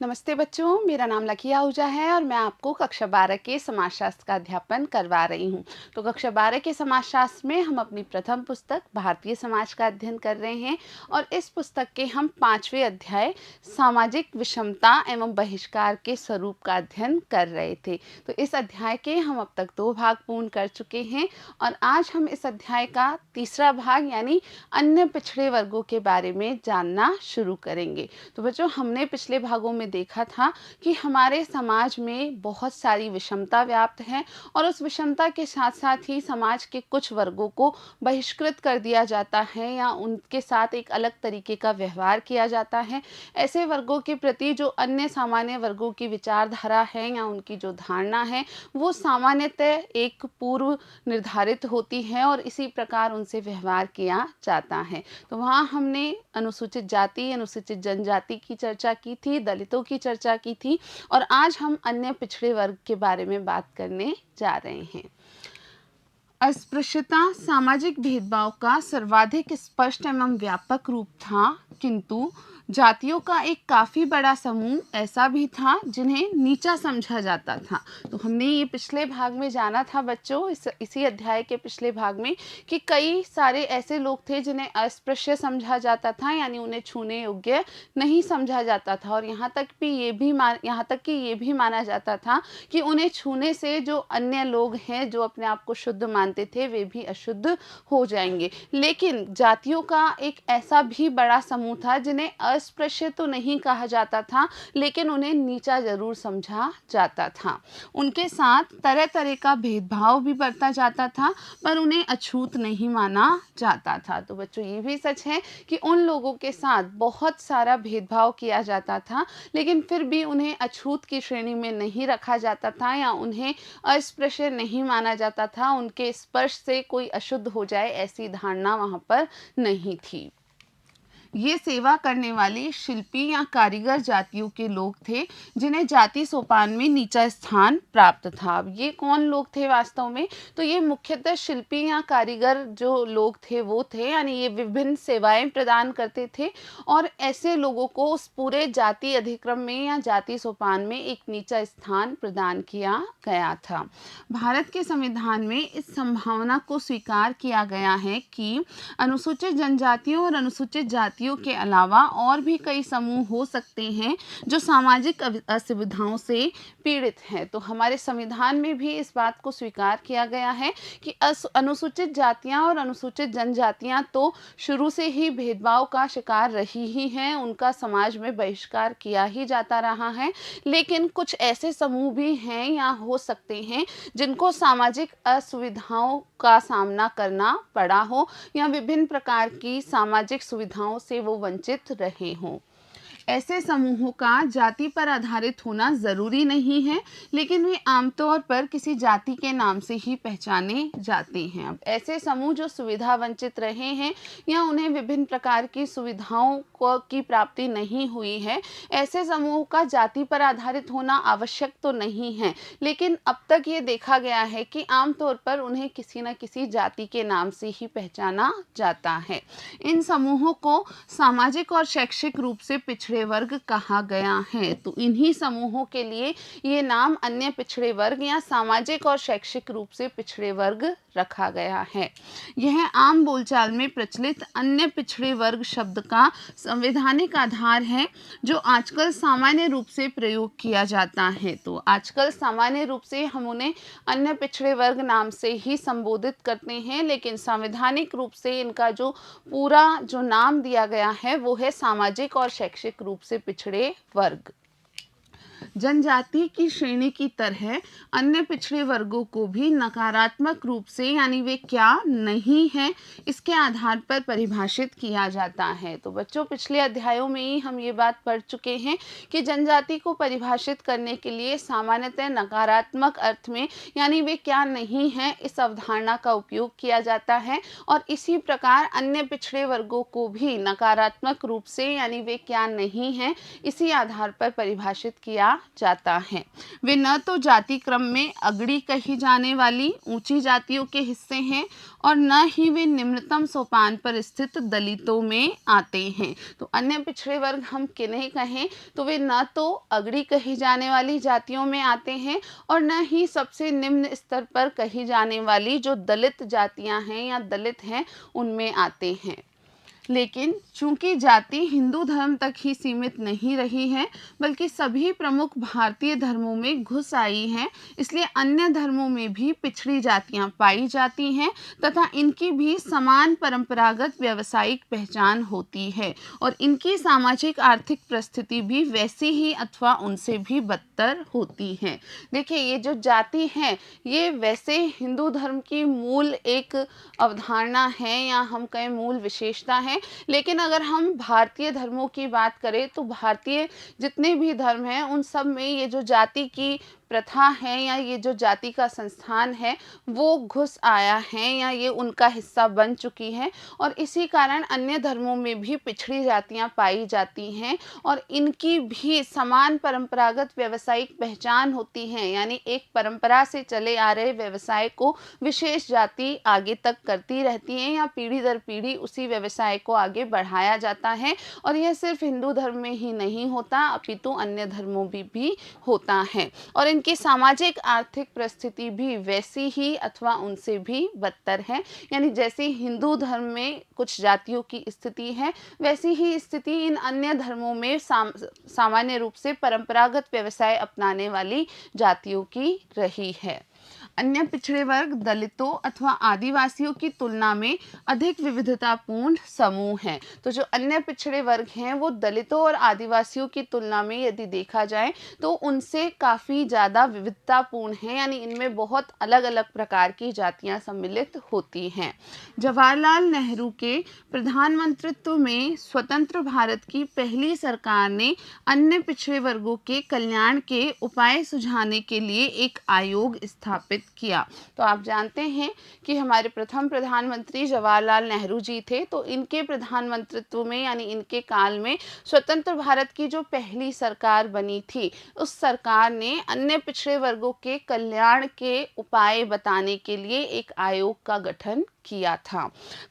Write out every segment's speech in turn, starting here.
नमस्ते बच्चों, मेरा नाम लकी आहूजा है और मैं आपको कक्षा 12 के समाजशास्त्र का अध्यापन करवा रही हूँ। तो कक्षा 12 के समाजशास्त्र में हम अपनी प्रथम पुस्तक भारतीय समाज का अध्ययन कर रहे हैं और इस पुस्तक के हम 5वें अध्याय सामाजिक विषमता एवं बहिष्कार के स्वरूप का अध्ययन कर रहे थे। तो इस अध्याय के हम अब तक 2 भाग पूर्ण कर चुके हैं और आज हम इस अध्याय का तीसरा भाग यानी अन्य पिछड़े वर्गों के बारे में जानना शुरू करेंगे। तो बच्चों, हमने पिछले भागों में देखा था कि हमारे समाज में बहुत सारी विषमता व्याप्त है और उस विषमता के साथ साथ ही समाज के कुछ वर्गों को बहिष्कृत कर दिया जाता है या उनके साथ एक अलग तरीके का व्यवहार किया जाता है। ऐसे वर्गों के प्रति जो अन्य सामान्य वर्गों की विचारधारा है या उनकी जो धारणा है वो सामान्यतः एक पूर्व निर्धारित होती है और इसी प्रकार उनसे व्यवहार किया जाता है। तो वहाँ हमने अनुसूचित जाति, अनुसूचित जनजाति की चर्चा की थी, दलितों की चर्चा की थी और आज हम अन्य पिछड़े वर्ग के बारे में बात करने जा रहे हैं। अस्पृश्यता सामाजिक भेदभाव का सर्वाधिक स्पष्ट एवं व्यापक रूप था, किंतु जातियों का एक काफ़ी बड़ा समूह ऐसा भी था जिन्हें नीचा समझा जाता था। तो हमने ये पिछले भाग में जाना था बच्चों, इसी अध्याय के पिछले भाग में, कि कई सारे ऐसे लोग थे जिन्हें अस्पृश्य समझा जाता था यानी उन्हें छूने योग्य नहीं समझा जाता था और यहाँ तक कि ये भी माना जाता था कि उन्हें छूने से जो अन्य लोग हैं जो अपने आप को शुद्ध मानते थे वे भी अशुद्ध हो जाएंगे। लेकिन जातियों का एक ऐसा भी बड़ा समूह था जिन्हें अस्पृश्य तो नहीं कहा जाता था लेकिन उन्हें नीचा जरूर समझा जाता था। उनके साथ तरह तरह का भेदभाव भी बरता जाता था पर उन्हें अछूत नहीं माना जाता था। तो बच्चों, ये भी सच है कि उन लोगों के साथ बहुत सारा भेदभाव किया जाता था लेकिन फिर भी उन्हें अछूत की श्रेणी में नहीं रखा जाता था या उन्हें अस्पृश्य नहीं माना जाता था। उनके स्पर्श से कोई अशुद्ध हो जाए ऐसी धारणा वहाँ पर नहीं थी। ये सेवा करने वाले शिल्पी या कारीगर जातियों के लोग थे जिन्हें जाति सोपान में नीचा स्थान प्राप्त था। अब ये कौन लोग थे वास्तव में? तो ये मुख्यतः शिल्पी या कारीगर जो लोग थे वो थे, यानी ये विभिन्न सेवाएं प्रदान करते थे और ऐसे लोगों को उस पूरे जाति अधिक्रम में या जाति सोपान में एक नीचा स्थान प्रदान किया गया था। भारत के संविधान में इस संभावना को स्वीकार किया गया है कि अनुसूचित जनजातियों और अनुसूचित जातियों के अलावा और भी कई समूह हो सकते हैं जो सामाजिक असुविधाओं से पीड़ित हैं। तो हमारे संविधान में भी इस बात को स्वीकार किया गया है कि अनुसूचित जातियां और अनुसूचित जनजातियां तो शुरू से ही भेदभाव का शिकार रही ही हैं, उनका समाज में बहिष्कार किया ही जाता रहा है, लेकिन कुछ ऐसे समूह भी हैं या हो सकते हैं जिनको सामाजिक असुविधाओं का सामना करना पड़ा हो या विभिन्न प्रकार की सामाजिक सुविधाओं से वो वंचित रहे हों। ऐसे समूहों का जाति पर आधारित होना ज़रूरी नहीं है लेकिन वे आमतौर पर किसी जाति के नाम से ही पहचाने जाते हैं। अब ऐसे समूह जो सुविधा वंचित रहे हैं या उन्हें विभिन्न प्रकार की सुविधाओं की प्राप्ति नहीं हुई है, ऐसे समूहों का जाति पर आधारित होना आवश्यक तो नहीं है, लेकिन अब तक ये देखा गया है कि आमतौर पर उन्हें किसी न किसी जाति के नाम से ही पहचाना जाता है। इन समूहों को सामाजिक और शैक्षिक रूप से पिछड़े वर्ग कहा गया है। तो इन्हीं समूहों के लिए ये नाम अन्य पिछड़े वर्ग या सामाजिक और शैक्षिक रूप से पिछड़े वर्ग रखा गया है। यह आम बोलचाल में प्रचलित अन्य पिछड़े वर्ग शब्द का संवैधानिक आधार है जो आजकल सामान्य रूप से प्रयोग किया जाता है। तो आजकल सामान्य रूप से हम उन्हें अन्य पिछड़े वर्ग नाम से ही संबोधित करते हैं, लेकिन संवैधानिक रूप से इनका जो पूरा जो नाम दिया गया है वो है सामाजिक और शैक्षिक रूप से पिछड़े वर्ग। जनजाति की श्रेणी की तरह अन्य पिछड़े वर्गों को भी नकारात्मक रूप से यानी वे क्या नहीं हैं इसके आधार पर परिभाषित किया जाता है। तो बच्चों, पिछले अध्यायों में ही हम ये बात पढ़ चुके हैं कि जनजाति को परिभाषित करने के लिए सामान्यतः नकारात्मक अर्थ में यानी वे क्या नहीं हैं इस अवधारणा का उपयोग किया जाता है और इसी प्रकार अन्य पिछड़े वर्गों को भी नकारात्मक रूप से यानी वे क्या नहीं हैं इसी आधार पर परिभाषित किया किया जाता है। वे न तो जाति क्रम में अग्रणी कही जाने वाली ऊंची जातियों के हिस्से हैं और न ही वे निम्नतम सोपान पर स्थित दलितों में आते हैं। तो अन्य पिछड़े वर्ग हम किन्हें कहें तो वे न तो अग्रणी कही जाने वाली जातियों में आते हैं और न ही सबसे निम्न स्तर पर कही जाने वाली जो दलित जातियां हैं या दलित हैं उनमें आते हैं। लेकिन चूंकि जाति हिंदू धर्म तक ही सीमित नहीं रही है बल्कि सभी प्रमुख भारतीय धर्मों में घुस आई हैं, इसलिए अन्य धर्मों में भी पिछड़ी जातियां पाई जाती हैं तथा इनकी भी समान परंपरागत व्यावसायिक पहचान होती है और इनकी सामाजिक आर्थिक परिस्थिति भी वैसी ही अथवा उनसे भी बदतर होती है। देखिए, ये जो जाति है ये वैसे हिंदू धर्म की मूल एक अवधारणा है या हम कहें मूल विशेषता है, लेकिन अगर हम भारतीय धर्मों की बात करें तो भारतीय जितने भी धर्म हैं उन सब में ये जो जाति की प्रथा है या ये जो जाति का संस्थान है वो घुस आया है या ये उनका हिस्सा बन चुकी है और इसी कारण अन्य धर्मों में भी पिछड़ी जातियां पाई जाती हैं और इनकी भी समान परंपरागत व्यावसायिक पहचान होती है, यानी एक परंपरा से चले आ रहे व्यवसाय को विशेष जाति आगे तक करती रहती है या पीढ़ी दर पीढ़ी उसी व्यवसाय को आगे बढ़ाया जाता है और यह सिर्फ हिंदू धर्म में ही नहीं होता अपितु अन्य धर्मों में भी होता है और इनकी सामाजिक आर्थिक परिस्थिति भी वैसी ही अथवा उनसे भी बदतर है। यानी जैसे हिंदू धर्म में कुछ जातियों की स्थिति है वैसी ही स्थिति इन अन्य धर्मों में सामान्य रूप से परंपरागत व्यवसाय अपनाने वाली जातियों की रही है। अन्य पिछड़े वर्ग दलितों अथवा आदिवासियों की तुलना में अधिक विविधतापूर्ण समूह हैं। तो जो अन्य पिछड़े वर्ग हैं वो दलितों और आदिवासियों की तुलना में यदि देखा जाए तो उनसे काफ़ी ज़्यादा विविधतापूर्ण है, यानी इनमें बहुत अलग अलग प्रकार की जातियां सम्मिलित होती हैं। जवाहरलाल नेहरू के प्रधानमंत्रित्व में स्वतंत्र भारत की पहली सरकार ने अन्य पिछड़े वर्गों के कल्याण के उपाय सुझाने के लिए एक आयोग स्थापित किया। तो आप जानते हैं कि हमारे प्रथम प्रधानमंत्री जवाहरलाल नेहरू जी थे, तो इनके प्रधानमंत्रित्व में यानी इनके काल में स्वतंत्र भारत की जो पहली सरकार बनी थी उस सरकार ने अन्य पिछड़े वर्गों के कल्याण के उपाय बताने के लिए एक आयोग का गठन किया था।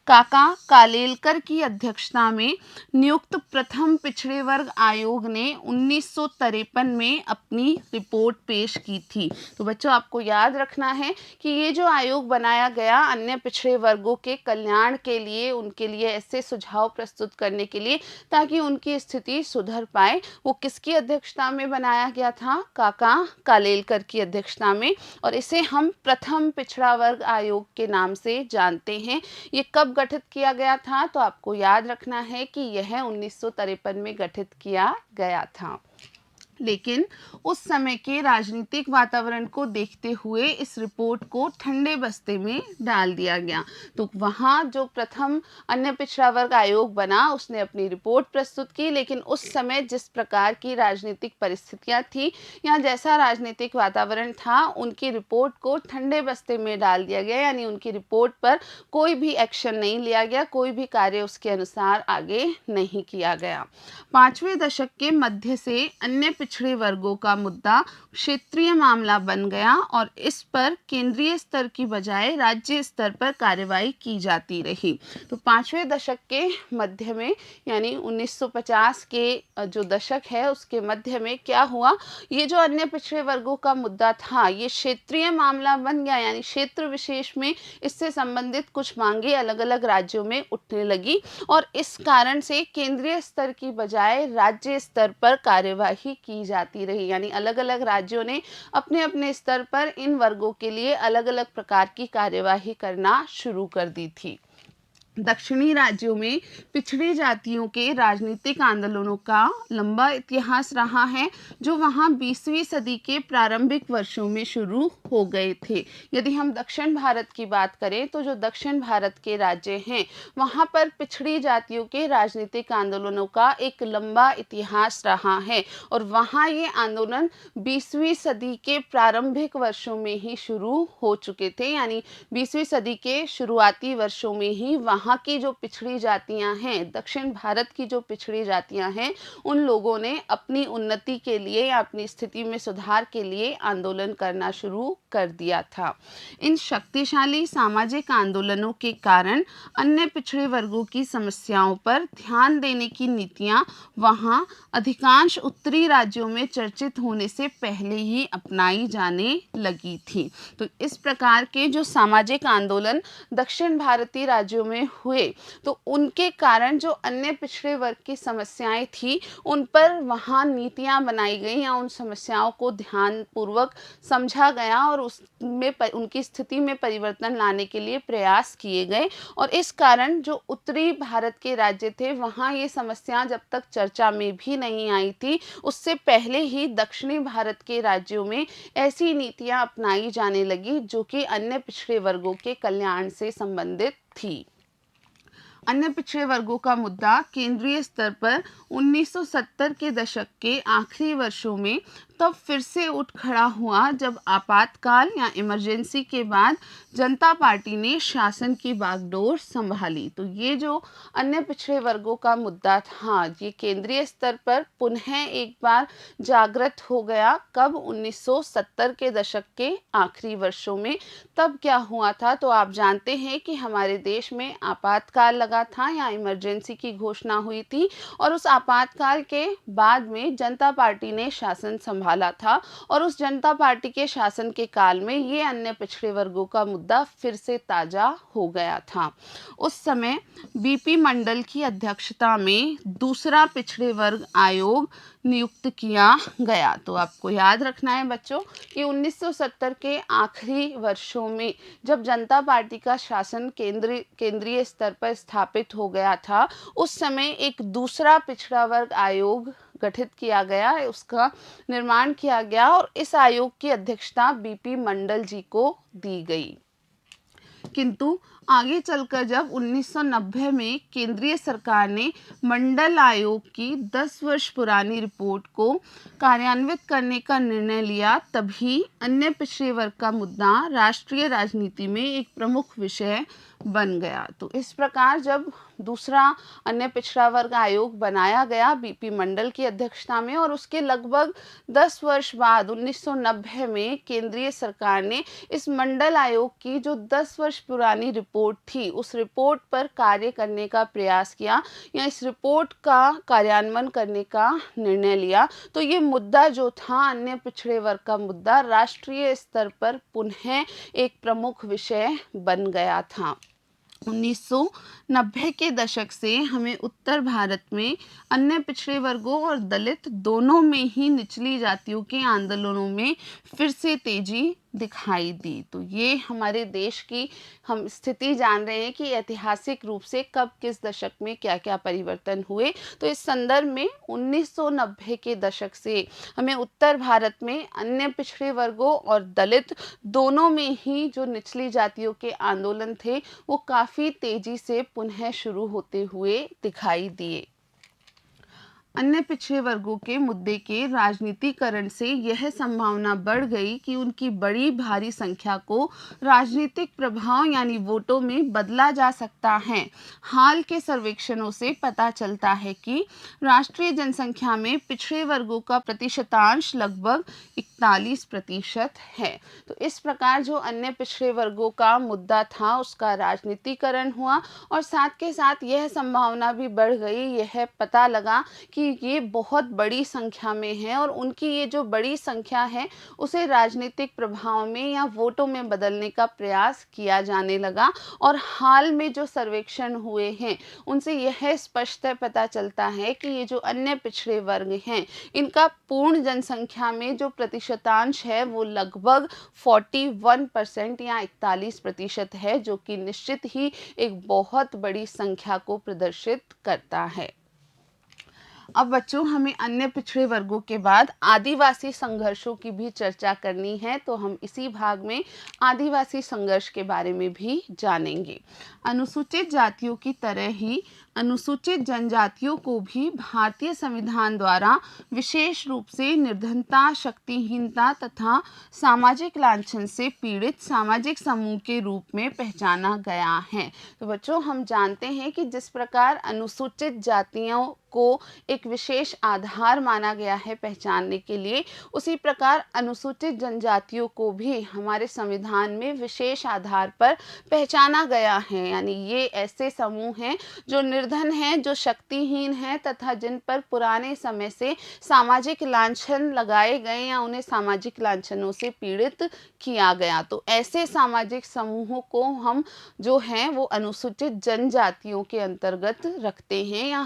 काका कालेलकर की अध्यक्षता में नियुक्त प्रथम पिछड़े वर्ग आयोग ने 1953 में अपनी रिपोर्ट पेश की थी। तो बच्चों, आपको याद रखना है कि ये जो आयोग बनाया गया अन्य पिछड़े वर्गों के कल्याण के लिए, उनके लिए ऐसे सुझाव प्रस्तुत करने के लिए ताकि उनकी स्थिति सुधर पाए, वो किसकी अध्यक्षता में बनाया गया था? काका कालेलकर की अध्यक्षता में। और इसे हम प्रथम पिछड़ा वर्ग आयोग के नाम से जानते हैं। ये कब गठित किया गया था? तो आपको याद रखना है कि यह 1953 में गठित किया गया था। लेकिन उस समय के राजनीतिक वातावरण को देखते हुए इस रिपोर्ट को ठंडे बस्ते में डाल दिया गया। तो वहाँ जो प्रथम अन्य पिछड़ा वर्ग आयोग बना उसने अपनी रिपोर्ट प्रस्तुत की, लेकिन उस समय जिस प्रकार की राजनीतिक परिस्थितियाँ थी या जैसा राजनीतिक वातावरण था, उनकी रिपोर्ट को ठंडे बस्ते में डाल दिया गया, यानी उनकी रिपोर्ट पर कोई भी एक्शन नहीं लिया गया, कोई भी कार्य उसके अनुसार आगे नहीं किया गया। 5वें दशक के मध्य से अन्य पिछड़े वर्गों का मुद्दा क्षेत्रीय मामला बन गया और इस पर केंद्रीय स्तर की बजाय राज्य स्तर पर कार्रवाई की जाती रही। तो 5वें दशक के मध्य में यानी 1950 के जो दशक है उसके मध्य में क्या हुआ, ये जो अन्य पिछड़े वर्गों का मुद्दा था ये क्षेत्रीय मामला बन गया, यानी क्षेत्र विशेष में इससे संबंधित कुछ मांगे अलग अलग राज्यों में उठने लगी और इस कारण से केंद्रीय स्तर की बजाय राज्य स्तर पर कार्यवाही की जाती रही, यानी अलग अलग राज्यों ने अपने अपने स्तर पर इन वर्गों के लिए अलग अलग प्रकार की कार्यवाही करना शुरू कर दी थी। दक्षिणी राज्यों में पिछड़ी जातियों के राजनीतिक आंदोलनों का लंबा इतिहास रहा है जो वहां 20वीं सदी के प्रारंभिक वर्षों में शुरू हो गए थे। यदि हम दक्षिण भारत की बात करें तो जो दक्षिण भारत के राज्य हैं वहां पर पिछड़ी जातियों के राजनीतिक आंदोलनों का एक लंबा इतिहास रहा है और वहां ये आंदोलन 20वीं सदी के प्रारंभिक वर्षों में ही शुरू हो चुके थे, यानी 20वीं सदी के शुरुआती वर्षों में ही वहां यहाँ की जो पिछड़ी जातियाँ हैं, दक्षिण भारत की जो पिछड़ी जातियाँ हैं, उन लोगों ने अपनी उन्नति के लिए या अपनी स्थिति में सुधार के लिए आंदोलन करना शुरू कर दिया था। इन शक्तिशाली सामाजिक आंदोलनों के कारण अन्य पिछड़े वर्गों की समस्याओं पर ध्यान देने की नीतियां वहां अधिकांश उत्तरी राज्यों में चर्चित होने से पहले ही अपनाई जाने लगी थी। तो इस प्रकार के जो सामाजिक आंदोलन दक्षिण भारतीय राज्यों में हुए, तो उनके कारण जो अन्य पिछड़े वर्ग की समस्याएं थी, उन पर वहाँ नीतियाँ बनाई गई या उन समस्याओं को ध्यानपूर्वक समझा गया और उसमें उनकी स्थिति में परिवर्तन लाने के लिए प्रयास किए गए। और इस कारण जो उत्तरी भारत के राज्य थे, वहाँ ये समस्या जब तक चर्चा में भी नहीं आई थी, उससे पहले ही दक्षिणी भारत के राज्यों में ऐसी नीतियाँ अपनाई जाने लगी जो कि अन्य पिछड़े वर्गों के कल्याण से संबंधित थी। अन्य पिछड़े वर्गों का मुद्दा केंद्रीय स्तर पर 1970 के दशक के आखिरी वर्षों में तब फिर से उठ खड़ा हुआ जब आपातकाल या इमरजेंसी के बाद जनता पार्टी ने शासन की बागडोर संभाली। तो ये जो अन्य पिछड़े वर्गों का मुद्दा था, ये केंद्रीय स्तर पर पुनः एक बार जागृत हो गया। कब? 1970 के दशक के आखिरी वर्षों में। तब क्या हुआ था? तो आप जानते हैं कि हमारे देश में आपातकाल लगा था या इमरजेंसी की घोषणा हुई थी, और उस आपातकाल के बाद में जनता पार्टी ने शासन संभाला था, और उस जनता पार्टी के शासन के काल में ये अन्य पिछड़े वर्गों का मुद्दा फिर से ताजा हो गया था। उस समय बीपी मंडल की अध्यक्षता में दूसरा पिछड़े वर्ग आयोग नियुक्त किया गया। तो आपको याद रखना है बच्चों कि 1970 के आखिरी वर्षों में जब जनता पार्टी का शासन केंद्रीय स्तर पर स्थापित हो गया था, उस समय एक दूसरा पिछड़ा वर्ग आयोग गठित किया गया, उसका निर्माण किया गया, और इस आयोग की अध्यक्षता बीपी मंडल जी को दी गई। किंतु आगे चलकर जब 1990 में केंद्रीय सरकार ने मंडल आयोग की 10 वर्ष पुरानी रिपोर्ट को कार्यान्वित करने का निर्णय लिया, तभी अन्य पिछड़े वर्ग का मुद्दा राष्ट्रीय राजनीति में एक प्रमुख विषय बन गया। तो इस प्रकार जब दूसरा अन्य पिछड़ा वर्ग आयोग बनाया गया बीपी मंडल की अध्यक्षता में, और उसके लगभग 10 वर्ष बाद 1990 में केंद्रीय सरकार ने इस मंडल आयोग की जो 10 वर्ष पुरानी रिपोर्ट थी, उस रिपोर्ट पर कार्य करने का प्रयास किया या इस रिपोर्ट का कार्यान्वयन करने का निर्णय लिया। तो ये मुद्दा जो था, अन्य पिछड़े वर्ग का मुद्दा, राष्ट्रीय स्तर पर पुनः एक प्रमुख विषय बन गया था। 1990 के दशक से हमें उत्तर भारत में अन्य पिछड़े वर्गों और दलित दोनों में ही निचली जातियों के आंदोलनों में फिर से तेजी दिखाई दी। तो ये हमारे देश की हम स्थिति जान रहे हैं कि ऐतिहासिक रूप से कब किस दशक में क्या क्या परिवर्तन हुए। तो इस संदर्भ में 1990 के दशक से हमें उत्तर भारत में अन्य पिछड़े वर्गों और दलित दोनों में ही जो निचली जातियों के आंदोलन थे, वो काफ़ी तेजी से पुनः शुरू होते हुए दिखाई दिए। अन्य पिछड़े वर्गों के मुद्दे के राजनीतिकरण से यह संभावना बढ़ गई कि उनकी बड़ी भारी संख्या को राजनीतिक प्रभाव यानी वोटों में बदला जा सकता है। हाल के सर्वेक्षणों से पता चलता है कि राष्ट्रीय जनसंख्या में पिछड़े वर्गों का प्रतिशतांश लगभग 41% है। तो इस प्रकार जो अन्य पिछड़े वर्गों का मुद्दा था, उसका राजनीतिकरण हुआ, और साथ के साथ यह संभावना भी बढ़ गई, यह पता लगा कि ये बहुत बड़ी संख्या में है, और उनकी ये जो बड़ी संख्या है उसे राजनीतिक प्रभाव में या वोटों में बदलने का प्रयास किया जाने लगा। और हाल में जो सर्वेक्षण हुए हैं, उनसे यह स्पष्ट पता चलता है कि ये जो अन्य पिछड़े वर्ग हैं, इनका पूर्ण जनसंख्या में जो प्रतिशतांश है वो लगभग 41% या 41% है, जो कि निश्चित ही एक बहुत बड़ी संख्या को प्रदर्शित करता है। अब बच्चों, हमें अन्य पिछड़े वर्गों के बाद आदिवासी संघर्षों की भी चर्चा करनी है, तो हम इसी भाग में आदिवासी संघर्ष के बारे में भी जानेंगे। अनुसूचित जातियों की तरह ही अनुसूचित जनजातियों को भी भारतीय संविधान द्वारा विशेष रूप से निर्धनता, शक्तिहीनता तथा सामाजिक लांछन से पीड़ित सामाजिक समूह के रूप में पहचाना गया है। तो बच्चों, हम जानते हैं कि जिस प्रकार अनुसूचित जातियों को एक विशेष आधार माना गया है पहचानने के लिए, उसी प्रकार अनुसूचित जनजातियों को भी हमारे संविधान में विशेष आधार पर पहचाना गया है। यानी ये ऐसे समूह हैं जो निर्धन हैं, जो शक्तिहीन हैं तथा जिन पर पुराने समय से सामाजिक लांछन लगाए गए या उन्हें सामाजिक लांछनों से पीड़ित किया गया। तो ऐसे सामाजिक समूहों को हम जो हैं वो अनुसूचित जनजातियों के अंतर्गत रखते हैं, या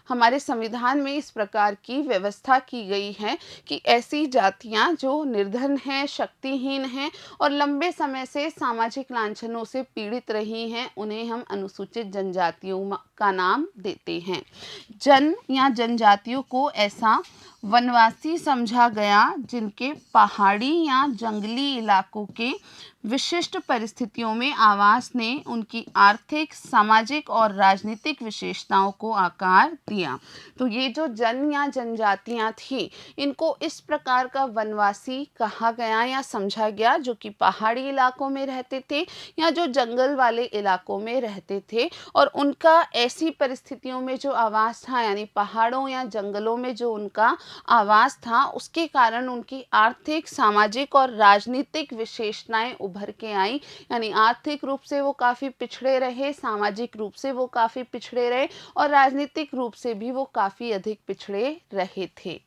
हमारे संविधान में इस प्रकार की व्यवस्था की गई है कि ऐसी जातियां जो निर्धन हैं, शक्तिहीन हैं और लंबे समय से सामाजिक लांछनों से पीड़ित रही हैं, उन्हें हम अनुसूचित जनजातियों का नाम देते हैं। जन या जनजातियों को ऐसा वनवासी समझा गया जिनके पहाड़ी या जंगली इलाकों के विशिष्ट परिस्थितियों में आवास ने उनकी आर्थिक, सामाजिक और राजनीतिक विशेषताओं को आकार दिया। तो ये जो जन या जनजातियां थी, इनको इस प्रकार का वनवासी कहा गया या समझा गया जो कि पहाड़ी इलाकों में रहते थे या जो जंगल वाले इलाकों में रहते थे, और उनका ऐसी परिस्थितियों में जो आवास था, यानी पहाड़ों या जंगलों में जो उनका आवास था, उसके कारण उनकी आर्थिक, सामाजिक और राजनीतिक विशेषताएं उभर के आई। यानी आर्थिक रूप से वो काफ़ी पिछड़े रहे, सामाजिक रूप से वो काफ़ी पिछड़े रहे और राजनीतिक रूप से भी वो काफ़ी अधिक पिछड़े रहे थे।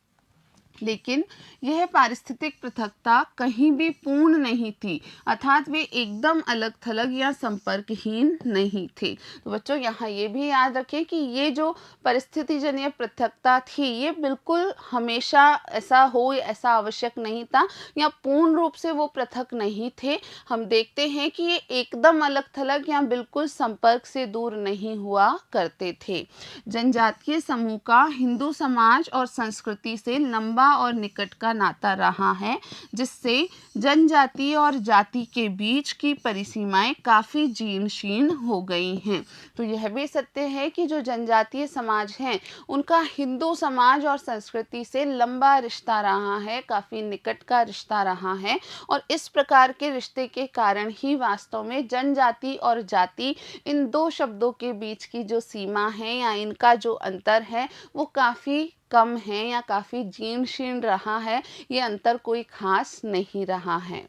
लेकिन यह पारिस्थितिक पृथकता कहीं भी पूर्ण नहीं थी, अर्थात वे एकदम अलग थलग या संपर्कहीन नहीं थे। तो बच्चों, यहाँ ये भी याद रखें कि ये जो परिस्थितिजन्य पृथकता थी, ये बिल्कुल हमेशा ऐसा आवश्यक नहीं था या पूर्ण रूप से वो पृथक नहीं थे। हम देखते हैं कि ये एकदम अलग थलग या बिल्कुल संपर्क से दूर नहीं हुआ करते थे। जनजातीय समूह का हिंदू समाज और संस्कृति से लंबा और निकट का नाता रहा है, जिससे जनजाति और जाति के बीच की परिसीमाएं काफ़ी जीर्ण शीर्ण हो गई हैं। तो यह भी सत्य है कि जो जनजातीय समाज हैं, उनका हिंदू समाज और संस्कृति से लंबा रिश्ता रहा है, काफ़ी निकट का रिश्ता रहा है, और इस प्रकार के रिश्ते के कारण ही वास्तव में जनजाति और जाति, इन दो शब्दों के बीच की जो सीमा है या इनका जो अंतर है, वो काफ़ी कम है या काफ़ी जीर्ण शीर्ण रहा है। ये अंतर कोई खास नहीं रहा है।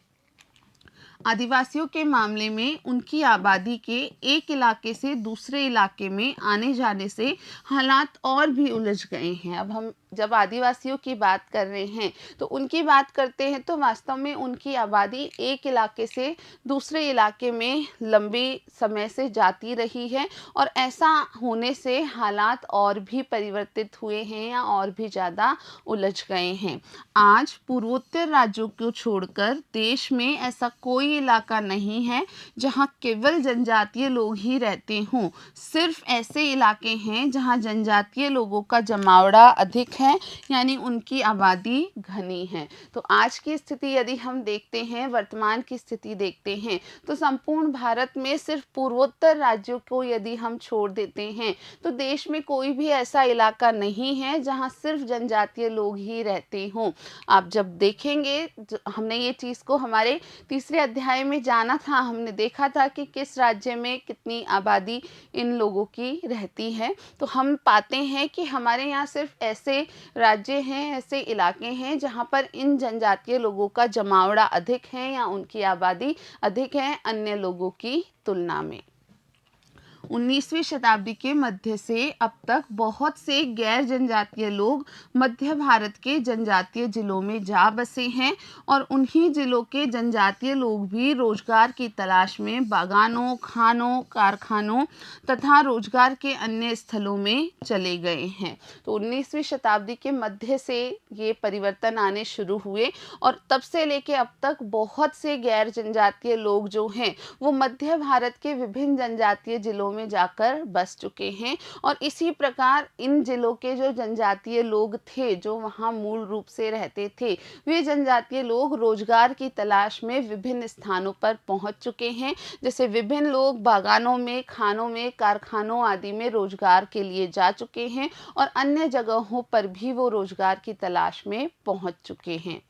आदिवासियों के मामले में उनकी आबादी के एक इलाके से दूसरे इलाके में आने जाने से हालात और भी उलझ गए हैं। अब हम जब आदिवासियों की बात कर रहे हैं तो उनकी बात करते हैं, तो वास्तव में उनकी आबादी एक इलाके से दूसरे इलाके में लंबे समय से जाती रही है, और ऐसा होने से हालात और भी परिवर्तित हुए हैं या और भी ज़्यादा उलझ गए हैं। आज पूर्वोत्तर राज्यों को छोड़कर देश में ऐसा कोई इलाका नहीं है जहां केवल जनजातीय लोग ही रहते हों। सिर्फ ऐसे इलाके हैं जहां जनजातीय लोगों का जमावड़ा अधिक है, यानी उनकी आबादी घनी है। तो आज की स्थिति यदि हम देखते हैं, वर्तमान की स्थिति देखते हैं, तो संपूर्ण भारत में सिर्फ पूर्वोत्तर राज्यों को यदि हम छोड़ देते हैं, तो देश में कोई भी ऐसा इलाका नहीं है जहां सिर्फ जनजातीय लोग ही रहते हों। आप जब देखेंगे, हमने ये चीज़ को हमारे तीसरे अध्याय में जाना था, हमने देखा था कि किस राज्य में कितनी आबादी इन लोगों की रहती है, तो हम पाते हैं कि हमारे यहाँ सिर्फ ऐसे राज्य हैं, ऐसे इलाके हैं जहाँ पर इन जनजातीय लोगों का जमावड़ा अधिक है या उनकी आबादी अधिक है अन्य लोगों की तुलना में। 19वीं शताब्दी के मध्य से अब तक बहुत से गैर जनजातीय लोग मध्य भारत के जनजातीय जिलों में जा बसे हैं, और उन्हीं जिलों के जनजातीय लोग भी रोजगार की तलाश में बागानों, खानों, कारखानों तथा रोजगार के अन्य स्थलों में चले गए हैं। तो 19वीं शताब्दी के मध्य से ये परिवर्तन आने शुरू हुए, और तब से लेके अब तक बहुत से गैर जनजातीय लोग जो हैं वो मध्य भारत के विभिन्न जनजातीय जिलों में जाकर बस चुके हैं। और इसी प्रकार इन जिलों के जो जनजातीय लोग थे, जो वहाँ मूल रूप से रहते थे, वे जनजातीय लोग रोजगार की तलाश में विभिन्न स्थानों पर पहुंच चुके हैं। जैसे विभिन्न लोग बागानों में, खानों में, कारखानों आदि में रोजगार के लिए जा चुके हैं और अन्य जगहों पर भी वो रोजगार की तलाश में पहुंच चुके हैं।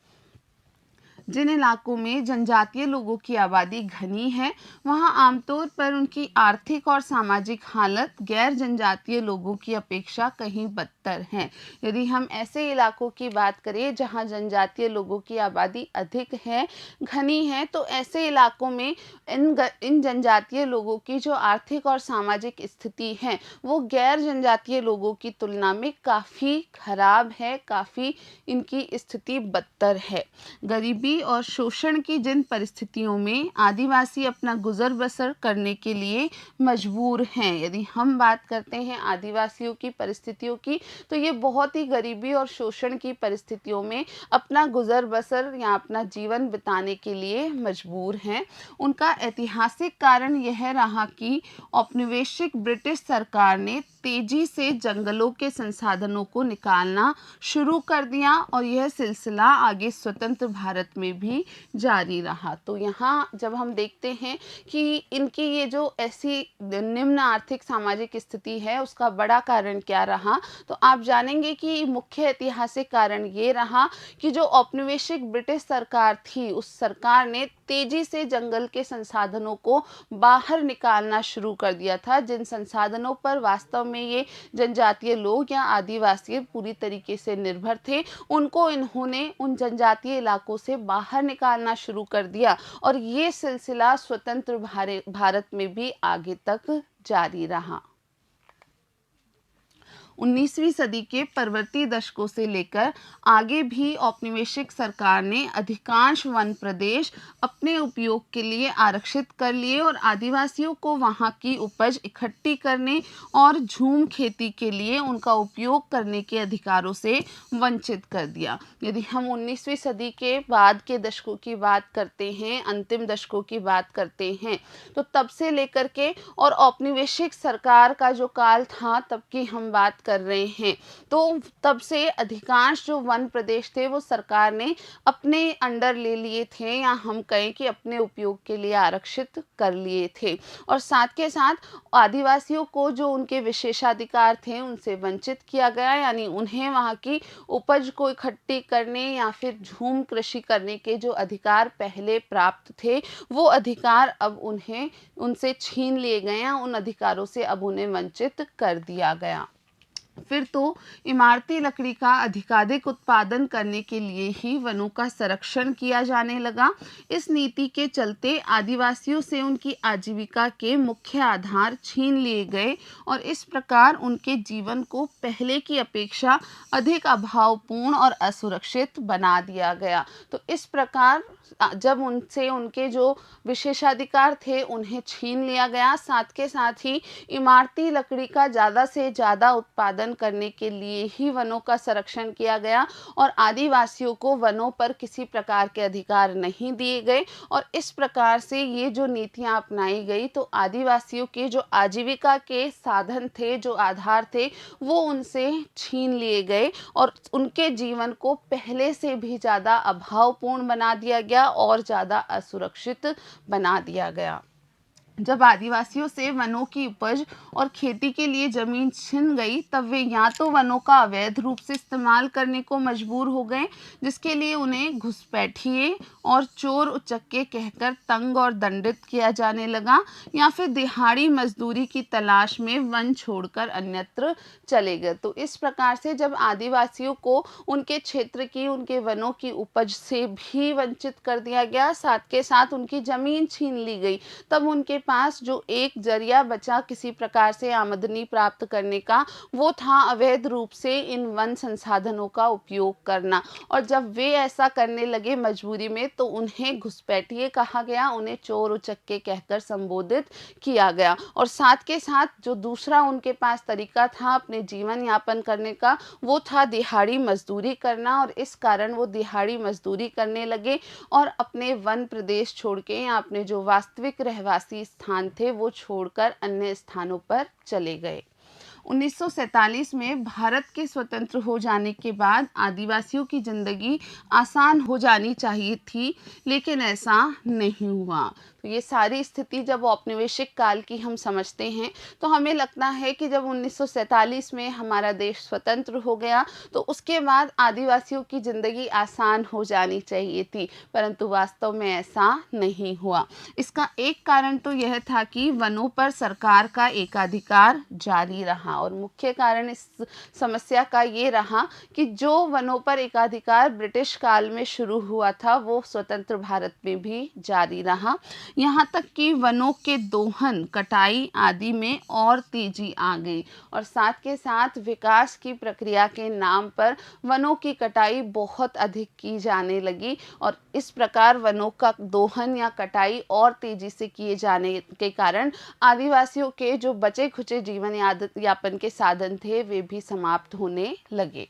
जिन इलाकों में जनजातीय लोगों की आबादी घनी है, वहाँ आमतौर पर उनकी आर्थिक और सामाजिक हालत गैर जनजातीय लोगों की अपेक्षा कहीं बदतर है। यदि हम ऐसे इलाकों की बात करें जहाँ जनजातीय लोगों की आबादी अधिक है, घनी है, तो ऐसे इलाकों में इन जनजातीय लोगों की जो आर्थिक और सामाजिक स्थिति है, वो गैर जनजातीय लोगों की तुलना में काफ़ी खराब है, काफ़ी इनकी स्थिति बदतर है। गरीबी और शोषण की जिन परिस्थितियों में आदिवासी अपना गुजर बसर करने के लिए मजबूर हैं, यदि हम बात करते हैं आदिवासियों की परिस्थितियों की, तो ये बहुत ही गरीबी और शोषण की परिस्थितियों में अपना गुजर बसर या अपना जीवन बिताने के लिए मजबूर हैं। उनका ऐतिहासिक कारण यह रहा कि औपनिवेशिक ब्रिटिश सरकार ने तेजी से जंगलों के संसाधनों को निकालना शुरू कर दिया और यह सिलसिला आगे स्वतंत्र भारत में भी जारी रहा। तो यहाँ जब हम देखते हैं कि इनकी ये जो ऐसी निम्न आर्थिक सामाजिक स्थिति है, उसका बड़ा कारण क्या रहा, तो आप जानेंगे कि मुख्य ऐतिहासिक कारण ये रहा कि जो औपनिवेशिक ब्रिटिश सरकार थी, उस सरकार ने तेजी से जंगल के संसाधनों को बाहर निकालना शुरू कर दिया था, जिन संसाधनों पर वास्तव में ये जनजातीय लोग या आदिवासी पूरी तरीके से निर्भर थे, उनको इन्होंने उन जनजातीय इलाकों से बाहर निकालना शुरू कर दिया और ये सिलसिला स्वतंत्र भारत में भी आगे तक जारी रहा। 19वीं सदी के परवर्ती दशकों से लेकर आगे भी औपनिवेशिक सरकार ने अधिकांश वन प्रदेश अपने उपयोग के लिए आरक्षित कर लिए और आदिवासियों को वहां की उपज इकट्ठी करने और झूम खेती के लिए उनका उपयोग करने के अधिकारों से वंचित कर दिया। यदि हम 19वीं सदी के बाद के दशकों की बात करते हैं, अंतिम दशकों की बात करते हैं, तो तब से लेकर के और औपनिवेशिक सरकार का जो काल था तब की हम बात कर रहे हैं, तो तब से अधिकांश जो वन प्रदेश थे वो सरकार ने अपने अंडर ले लिए थे, या हम कहें कि अपने उपयोग के लिए आरक्षित कर लिए थे। और साथ के साथ आदिवासियों को जो उनके विशेषाधिकार थे उनसे वंचित किया गया, यानी उन्हें वहाँ की उपज को इकट्ठी करने या फिर झूम कृषि करने के जो अधिकार पहले प्राप्त थे, वो अधिकार अब उन्हें उनसे छीन लिए गए हैं, उन अधिकारों से अब उन्हें वंचित कर दिया गया। फिर तो इमारती लकड़ी का अधिकाधिक उत्पादन करने के लिए ही वनों का संरक्षण किया जाने लगा। इस नीति के चलते आदिवासियों से उनकी आजीविका के मुख्य आधार छीन लिए गए और इस प्रकार उनके जीवन को पहले की अपेक्षा अधिक अभावपूर्ण और असुरक्षित बना दिया गया। तो इस प्रकार जब उनसे उनके जो विशेषाधिकार थे उन्हें छीन लिया गया, साथ के साथ ही इमारती लकड़ी का ज़्यादा से ज़्यादा उत्पादन करने के लिए ही वनों का संरक्षण किया गया और आदिवासियों को वनों पर किसी प्रकार के अधिकार नहीं दिए गए। और इस प्रकार से ये जो नीतियां अपनाई गई, तो आदिवासियों के जो आजीविका के साधन थे, जो आधार थे, वो उनसे छीन लिए गए और उनके जीवन को पहले से भी ज़्यादा अभावपूर्ण बना दिया गया और ज़्यादा असुरक्षित बना दिया गया। जब आदिवासियों से वनों की उपज और खेती के लिए जमीन छिन गई, तब वे या तो वनों का अवैध रूप से इस्तेमाल करने को मजबूर हो गए, जिसके लिए उन्हें घुसपैठिए और चोर उचक्के कहकर तंग और दंडित किया जाने लगा, या फिर दिहाड़ी मजदूरी की तलाश में वन छोड़कर अन्यत्र चले गए। तो इस प्रकार से जब आदिवासियों को उनके क्षेत्र की, उनके वनों की उपज से भी वंचित कर दिया गया, साथ के साथ उनकी जमीन छीन ली गई, तब उनके पास जो एक जरिया बचा किसी प्रकार से आमदनी प्राप्त करने का, वो था अवैध रूप से इन वन संसाधनों का उपयोग करना। और जब वे ऐसा करने लगे मजबूरी में, तो उन्हें घुसपैठिए कहा गया, उन्हें चोर उचक्के कहकर संबोधित किया गया। और साथ के साथ जो दूसरा उनके पास तरीका था अपने जीवन यापन करने का, वो था दिहाड़ी मजदूरी करना, और इस कारण वो दिहाड़ी मजदूरी करने लगे और अपने वन प्रदेश छोड़ के या अपने जो वास्तविक रहवासी स्थान थे वो छोड़कर अन्य स्थानों पर चले गए। 1947 में भारत के स्वतंत्र हो जाने के बाद आदिवासियों की ज़िंदगी आसान हो जानी चाहिए थी, लेकिन ऐसा नहीं हुआ। तो ये सारी स्थिति जब औपनिवेशिक काल की हम समझते हैं तो हमें लगता है कि जब 1947 में हमारा देश स्वतंत्र हो गया तो उसके बाद आदिवासियों की ज़िंदगी आसान हो जानी चाहिए थी, परंतु वास्तव में ऐसा नहीं हुआ। इसका एक कारण तो यह था कि वनों पर सरकार का एकाधिकार जारी रहा, और मुख्य कारण इस समस्या का ये रहा कि जो वनों पर एकाधिकार ब्रिटिश काल में शुरू हुआ था वो स्वतंत्र भारत में भी जारी रहा। यहाँ तक कि वनों के दोहन, कटाई आदि में और तेजी आ गई, और साथ के साथ विकास की प्रक्रिया के नाम पर वनों की कटाई बहुत अधिक की जाने लगी, और इस प्रकार वनों का दोहन या कटाई और तेजी से किए जाने के कारण आदिवासियों के जो बचे खुचे जीवन यापन के साधन थे वे भी समाप्त होने लगे।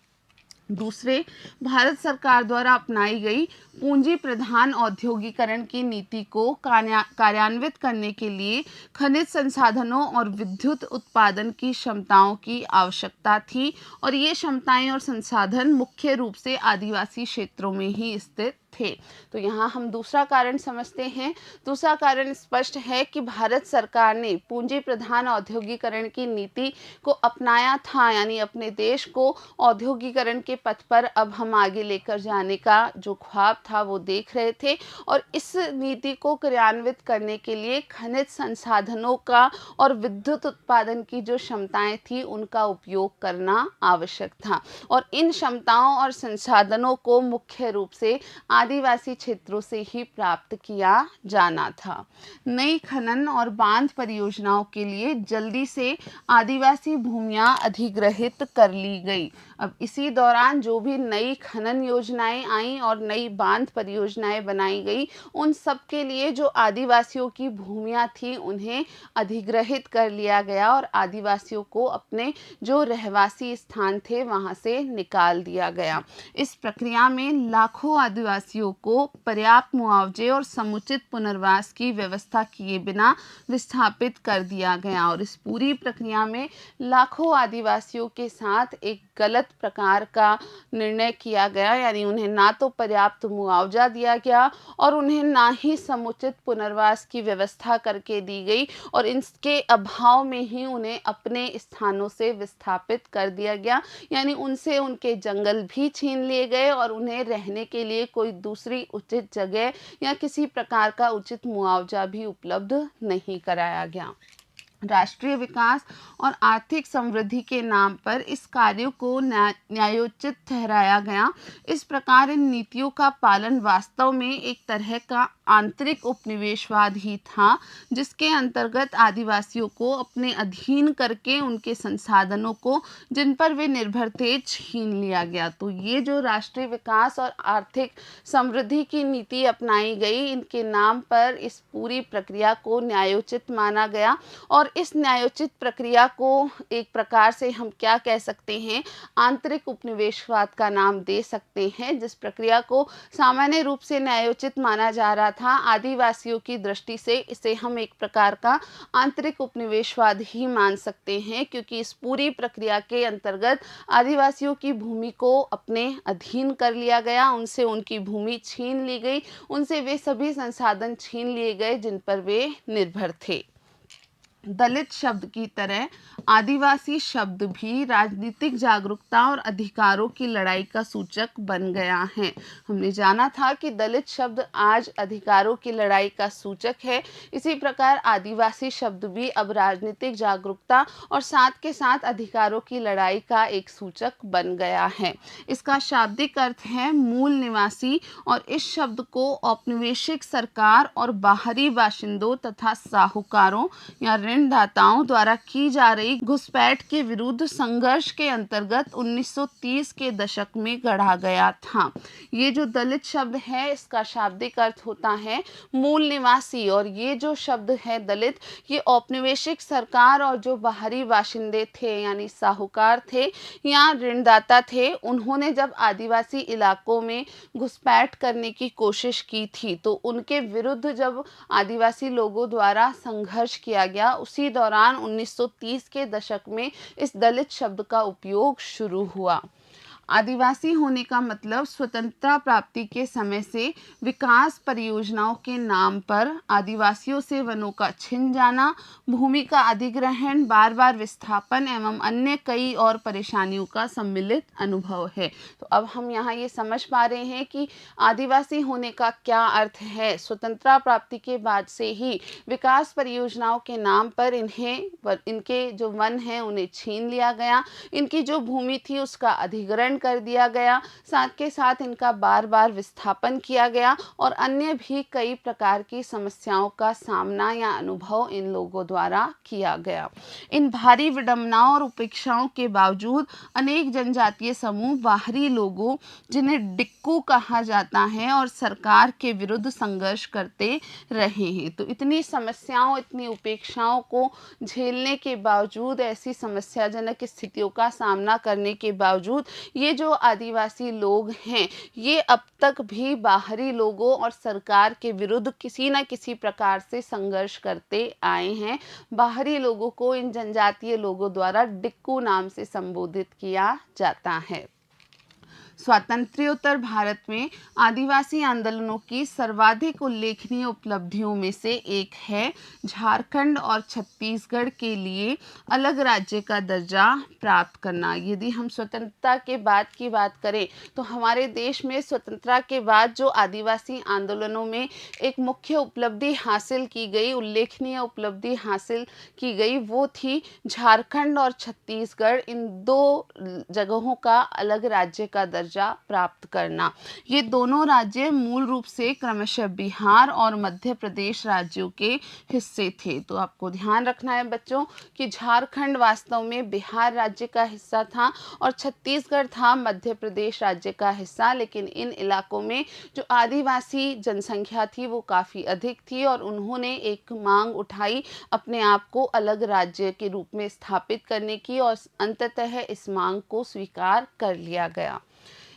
दूसरे, भारत सरकार द्वारा अपनाई गई पूंजी प्रधान औद्योगिकरण की नीति को कार्यान्वित करने के लिए खनिज संसाधनों और विद्युत उत्पादन की क्षमताओं की आवश्यकता थी, और ये क्षमताएं और संसाधन मुख्य रूप से आदिवासी क्षेत्रों में ही स्थित थे। तो यहाँ हम दूसरा कारण समझते हैं। दूसरा कारण स्पष्ट है कि भारत सरकार ने पूंजी प्रधान औद्योगिकरण की नीति को अपनाया था, यानी अपने देश को औद्योगिकरण के पथ पर अब हम आगे लेकर जाने का जो ख्वाब था वो देख रहे थे, और इस नीति को क्रियान्वित करने के लिए खनिज संसाधनों का और विद्युत उत्पादन की जो क्षमताएं थी उनका उपयोग करना आवश्यक था, और इन क्षमताओं और संसाधनों को मुख्य रूप से आदिवासी क्षेत्रों से ही प्राप्त किया जाना था। नई खनन और बांध परियोजनाओं के लिए जल्दी से आदिवासी भूमियां अधिग्रहित कर ली गई। अब इसी दौरान जो भी नई खनन योजनाएं आईं और नई बांध परियोजनाएं बनाई गई, उन सब के लिए जो आदिवासियों की भूमियां थी उन्हें अधिग्रहित कर लिया गया, और आदिवासियों को अपने जो रहवासी स्थान थे वहां से निकाल दिया गया। इस प्रक्रिया में लाखों आदिवासियों को पर्याप्त मुआवजे और समुचित पुनर्वास की व्यवस्था किए बिना विस्थापित कर दिया गया, और इस पूरी प्रक्रिया में लाखों आदिवासियों के साथ एक गलत प्रकार का निर्णय किया गया, यानी उन्हें ना तो पर्याप्त मुआवजा दिया गया और उन्हें ना ही समुचित पुनर्वास की व्यवस्था करके दी गई, और इसके अभाव में ही उन्हें अपने स्थानों से विस्थापित कर दिया गया, यानी उनसे उनके जंगल भी छीन लिए गए और उन्हें रहने के लिए कोई दूसरी उचित जगह या किसी प्रकार का उचित मुआवजा भी उपलब्ध नहीं कराया गया। राष्ट्रीय विकास और आर्थिक समृद्धि के नाम पर इस कार्य को न्यायोचित ठहराया गया। इस प्रकार इन नीतियों का पालन वास्तव में एक तरह का आंतरिक उपनिवेशवाद ही था, जिसके अंतर्गत आदिवासियों को अपने अधीन करके उनके संसाधनों को, जिन पर वे निर्भर थे, छीन लिया गया। तो ये जो राष्ट्रीय विकास और आर्थिक समृद्धि की नीति अपनाई गई, इनके नाम पर इस पूरी प्रक्रिया को न्यायोचित माना गया, और इस न्यायोचित प्रक्रिया को एक प्रकार से हम क्या कह सकते हैं, आंतरिक उपनिवेशवाद का नाम दे सकते हैं। जिस प्रक्रिया को सामान्य रूप से न्यायोचित माना जा रहा था, आदिवासियों की दृष्टि से इसे हम एक प्रकार का आंतरिक उपनिवेशवाद ही मान सकते हैं, क्योंकि इस पूरी प्रक्रिया के अंतर्गत आदिवासियों की भूमि को अपने अधीन कर लिया गया, उनसे उनकी भूमि छीन ली गई, उनसे वे सभी संसाधन छीन लिए गए जिन पर वे निर्भर थे। दलित शब्द की तरह आदिवासी शब्द भी राजनीतिक जागरूकता और अधिकारों की लड़ाई का सूचक बन गया है। हमने जाना था कि दलित शब्द आज अधिकारों की लड़ाई का सूचक है, इसी प्रकार आदिवासी शब्द भी अब राजनीतिक जागरूकता और साथ के साथ अधिकारों की लड़ाई का एक सूचक बन गया है। इसका शाब्दिक अर्थ है मूल निवासी, और इस शब्द को औपनिवेशिक सरकार और बाहरी बाशिंदों तथा साहूकारों या ऋणदाताओं द्वारा की जा रही घुसपैठ के विरुद्ध संघर्ष के अंतर्गत 1930 के दशक में गढ़ा गया था। ये जो दलित शब्द है इसका शाब्दिक अर्थ होता है मूल निवासी, और ये जो शब्द है दलित, ये औपनिवेशिक सरकार और जो बाहरी बाशिंदे थे यानी साहूकार थे या ऋणदाता थे, उन्होंने जब आदिवासी इलाकों में घुसपैठ करने की कोशिश की थी तो उनके विरुद्ध जब आदिवासी लोगों द्वारा संघर्ष किया गया, उसी दौरान 1930 के दशक में इस दलित शब्द का उपयोग शुरू हुआ। आदिवासी होने का मतलब स्वतंत्रता प्राप्ति के समय से विकास परियोजनाओं के नाम पर आदिवासियों से वनों का छिन जाना, भूमि का अधिग्रहण, बार बार विस्थापन एवं अन्य कई और परेशानियों का सम्मिलित अनुभव है। तो अब हम यहाँ ये समझ पा रहे हैं कि आदिवासी होने का क्या अर्थ है। स्वतंत्रता प्राप्ति के बाद से ही विकास परियोजनाओं के नाम पर इनके जो वन हैं उन्हें छीन लिया गया, इनकी जो भूमि थी उसका अधिग्रहण कर दिया गया, साथ के साथ इनका बार बार विस्थापन किया गया और अन्य भी कई प्रकार की समस्याओं का सामना या अनुभव इन लोगों द्वारा किया गया। इन भारी विडंबनाओं और उपेक्षाओं के बावजूद अनेक जनजातीय समूह बाहरी लोगों, जिन्हें डिक्कू कहा जाता है, और सरकार के विरुद्ध संघर्ष करते रहे हैं। तो इतनी समस्याओं, इतनी उपेक्षाओं को झेलने के बावजूद, ऐसी समस्याजनक स्थितियों का सामना करने के बावजूद ये जो आदिवासी लोग हैं ये अब तक भी बाहरी लोगों और सरकार के विरुद्ध किसी न किसी प्रकार से संघर्ष करते आए हैं। बाहरी लोगों को इन जनजातीय लोगों द्वारा डिक्कू नाम से संबोधित किया जाता है। स्वातंत्र्योत्तर भारत में आदिवासी आंदोलनों की सर्वाधिक उल्लेखनीय उपलब्धियों में से एक है झारखंड और छत्तीसगढ़ के लिए अलग राज्य का दर्जा प्राप्त करना। यदि हम स्वतंत्रता के बाद की बात करें तो हमारे देश में स्वतंत्रता के बाद जो आदिवासी आंदोलनों में एक मुख्य उपलब्धि हासिल की गई, उल्लेखनीय उपलब्धि हासिल की गई, वो थी झारखंड और छत्तीसगढ़, इन दो जगहों का अलग राज्य का दर्जा प्राप्त करना। ये दोनों राज्य मूल रूप से क्रमशः बिहार और मध्य प्रदेश राज्यों के हिस्से थे। तो आपको ध्यान रखना है बच्चों कि झारखंड वास्तव में बिहार राज्य का हिस्सा था और छत्तीसगढ़ था मध्य प्रदेश राज्य का हिस्सा, लेकिन इन इलाकों में जो आदिवासी जनसंख्या थी वो काफ़ी अधिक थी और उन्होंने एक मांग उठाई अपने आप को अलग राज्य के रूप में स्थापित करने की, और अंततः इस मांग को स्वीकार कर लिया गया।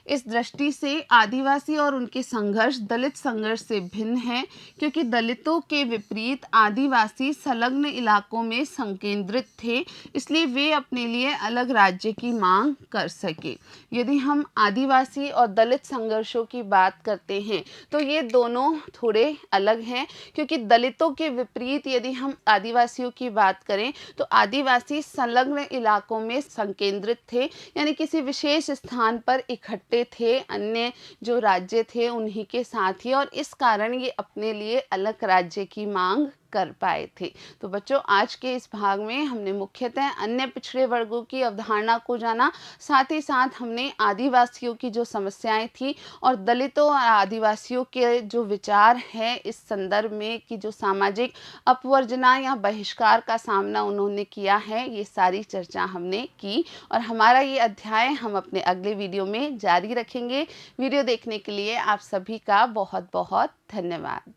इस दृष्टि से आदिवासी और उनके संघर्ष दलित संघर्ष से भिन्न है, क्योंकि दलितों के विपरीत आदिवासी संलग्न इलाकों में संकेंद्रित थे, इसलिए वे अपने लिए अलग राज्य की मांग कर सके। यदि हम आदिवासी और दलित संघर्षों की बात करते हैं तो ये दोनों थोड़े अलग हैं, क्योंकि दलितों के विपरीत यदि हम आदिवासियों की बात करें तो आदिवासी संलग्न इलाकों में संकेंद्रित थे, यानी किसी विशेष स्थान पर इकट्ठे थे, अन्य जो राज्य थे उन्हीं के साथ ही, और इस कारण ये अपने लिए अलग राज्य की मांग कर पाए थे। तो बच्चों आज के इस भाग में हमने मुख्यतः अन्य पिछड़े वर्गों की अवधारणा को जाना, साथ ही साथ हमने आदिवासियों की जो समस्याएं थी और दलितों और आदिवासियों के जो विचार हैं इस संदर्भ में कि जो सामाजिक अपवर्जना या बहिष्कार का सामना उन्होंने किया है, ये सारी चर्चा हमने की। और हमारा ये अध्याय हम अपने अगले वीडियो में जारी रखेंगे। वीडियो देखने के लिए आप सभी का बहुत बहुत धन्यवाद।